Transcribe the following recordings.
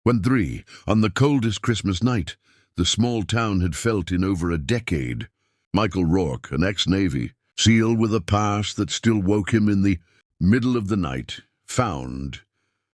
When three, on the coldest Christmas night, the small town had felt in over a decade. Michael Rourke, an ex-Navy SEAL with a past that still woke him in the middle of the night, found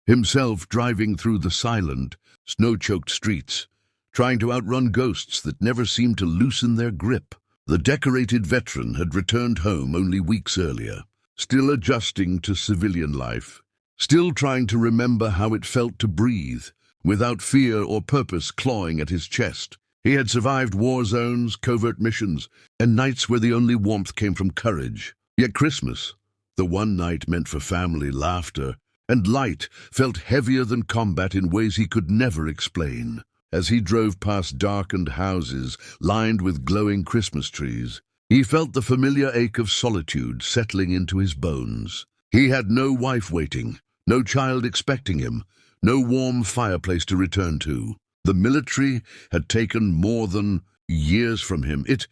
himself driving through the silent, snow-choked streets, trying to outrun ghosts that never seemed to loosen their grip. The decorated veteran had returned home only weeks earlier, still adjusting to civilian life, still trying to remember how it felt to breathe, without fear or purpose clawing at his chest. He had survived war zones, covert missions, and nights where the only warmth came from courage. Yet Christmas, the one night meant for family, laughter, and light, felt heavier than combat in ways he could never explain. As he drove past darkened houses lined with glowing Christmas trees, he felt the familiar ache of solitude settling into his bones. He had no wife waiting, no child expecting him, no warm fireplace to return to. The military had taken more than years from him. It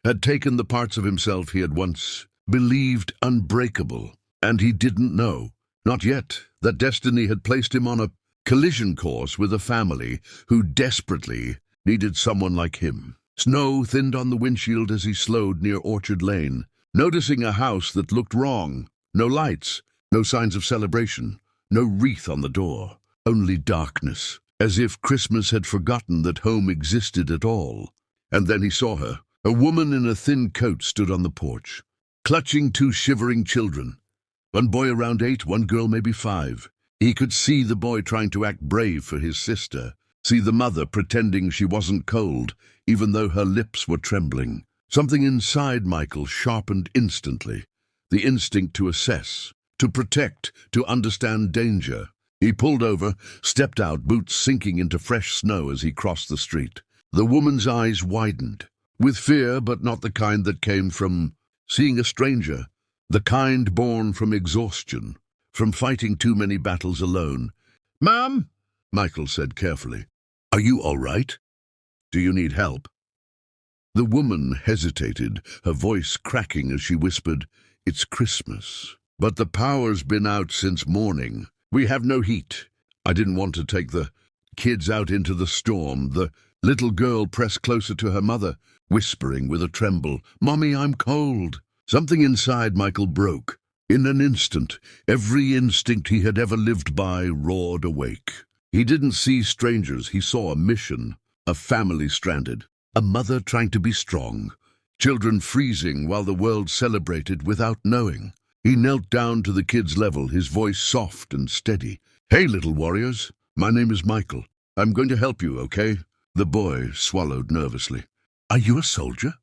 had taken the parts of himself he had once believed unbreakable. And he didn't know, not yet, that destiny had placed him on a collision course with a family who desperately needed someone like him. Snow thinned on the windshield as he slowed near Orchard Lane, noticing a house that looked wrong. No lights, no signs of celebration, no wreath on the door, only darkness, as if Christmas had forgotten that home existed at all. And then he saw her. A woman in a thin coat stood on the porch, clutching two shivering children. One boy around 8, one girl maybe 5. He could see the boy trying to act brave for his sister, see the mother pretending she wasn't cold, even though her lips were trembling. Something inside Michael sharpened instantly, the instinct to assess, to protect, to understand danger. He pulled over, stepped out, boots sinking into fresh snow as he crossed the street. The woman's eyes widened, with fear, but not the kind that came from seeing a stranger, the kind born from exhaustion, from fighting too many battles alone. "Ma'am," Michael said carefully, "are you all right? Do you need help?" The woman hesitated, her voice cracking as she whispered, "It's Christmas, but the power's been out since morning. We have no heat. I didn't want to take the kids out into the storm." The little girl pressed closer to her mother, whispering with a tremble, "Mommy, I'm cold." Something inside Michael broke. In an instant, every instinct he had ever lived by roared awake. He didn't see strangers, he saw a mission, a family stranded, a mother trying to be strong, children freezing while the world celebrated without knowing. He knelt down to the kids' level, his voice soft and steady. "Hey, little warriors, my name is Michael. I'm going to help you, okay?" The boy swallowed nervously. "Are you a soldier?"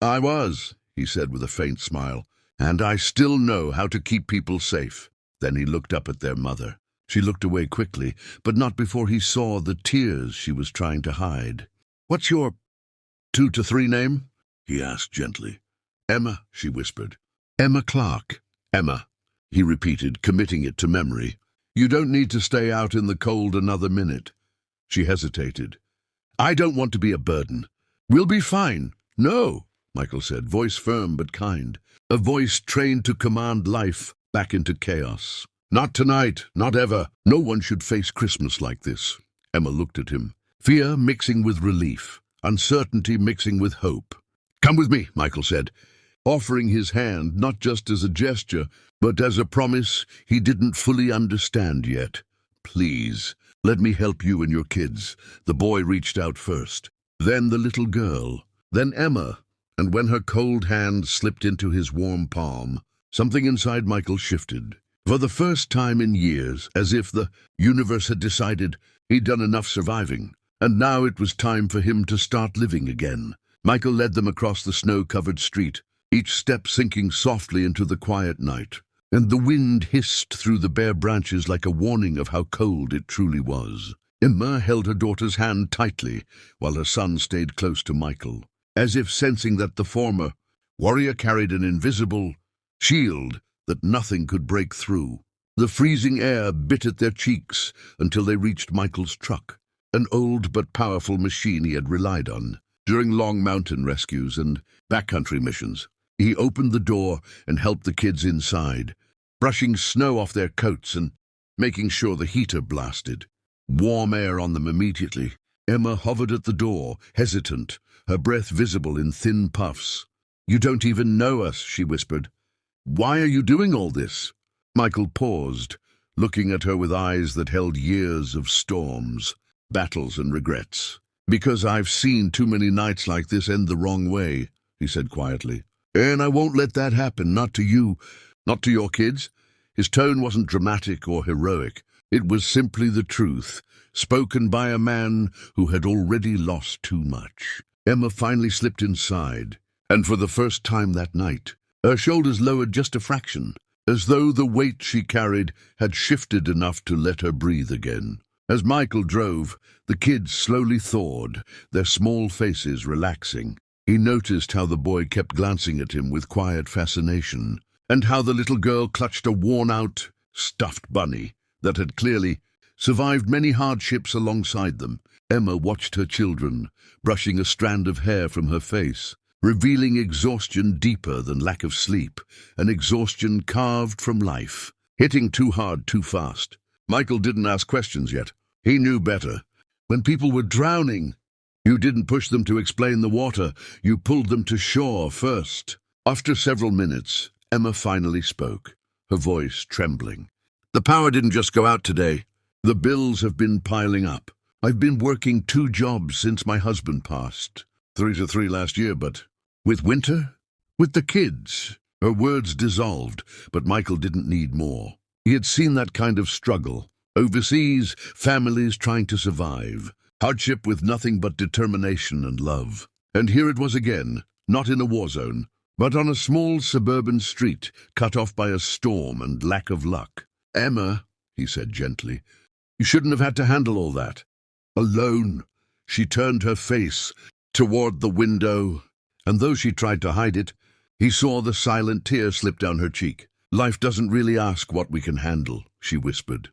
"I was," he said with a faint smile, "and I still know how to keep people safe." Then he looked up at their mother. She looked away quickly, but not before he saw the tears she was trying to hide. "What's your 2 to 3 name?" he asked gently. "Emma," she whispered. "Emma Clark." "Emma," he repeated, committing it to memory. "You don't need to stay out in the cold another minute." She hesitated. "I don't want to be a burden." "We'll be fine." "No," Michael said, voice firm but kind, a voice trained to command life back into chaos. "Not tonight, not ever. No one should face Christmas like this." Emma looked at him, fear mixing with relief, uncertainty mixing with hope. "Come with me," Michael said, offering his hand not just as a gesture, but as a promise he didn't fully understand yet. "Please, let me help you and your kids." The boy reached out first, then the little girl, then Emma, and when her cold hand slipped into his warm palm, something inside Michael shifted. For the first time in years, as if the universe had decided he'd done enough surviving, and now it was time for him to start living again. Michael led them across the snow-covered street, each step sinking softly into the quiet night, and the wind hissed through the bare branches like a warning of how cold it truly was. Emma held her daughter's hand tightly, while her son stayed close to Michael, as if sensing that the former warrior carried an invisible shield that nothing could break through. The freezing air bit at their cheeks until they reached Michael's truck, an old but powerful machine he had relied on during long mountain rescues and backcountry missions. He opened the door and helped the kids inside, brushing snow off their coats and making sure the heater blasted. warm air on them immediately. Emma hovered at the door, hesitant, her breath visible in thin puffs. "You don't even know us," she whispered. "Why are you doing all this?" Michael paused, looking at her with eyes that held years of storms, battles and regrets. "Because I've seen too many nights like this end the wrong way," he said quietly. "And I won't let that happen, not to you, not to your kids." His tone wasn't dramatic or heroic. It was simply the truth, spoken by a man who had already lost too much. Emma finally slipped inside, and for the first time that night, her shoulders lowered just a fraction, as though the weight she carried had shifted enough to let her breathe again. As Michael drove, the kids slowly thawed, their small faces relaxing. He noticed how the boy kept glancing at him with quiet fascination, and how the little girl clutched a worn-out, stuffed bunny that had clearly survived many hardships alongside them. Emma watched her children, brushing a strand of hair from her face, revealing exhaustion deeper than lack of sleep, an exhaustion carved from life, hitting too hard too fast. Michael didn't ask questions yet. He knew better. When people were drowning, you didn't push them to explain the water, you pulled them to shore first. After several minutes, Emma finally spoke, her voice trembling. "The power didn't just go out today. The bills have been piling up. I've been working 2 jobs since my husband passed. 3 to 3 last year, but with winter? With the kids?" Her words dissolved, but Michael didn't need more. He had seen that kind of struggle. Overseas, families trying to survive. Hardship with nothing but determination and love. And here it was again, not in a war zone, but on a small suburban street, cut off by a storm and lack of luck. "Emma," he said gently, "you shouldn't have had to handle all that. Alone." She turned her face toward the window, and though she tried to hide it, he saw the silent tear slip down her cheek. "Life doesn't really ask what we can handle," she whispered.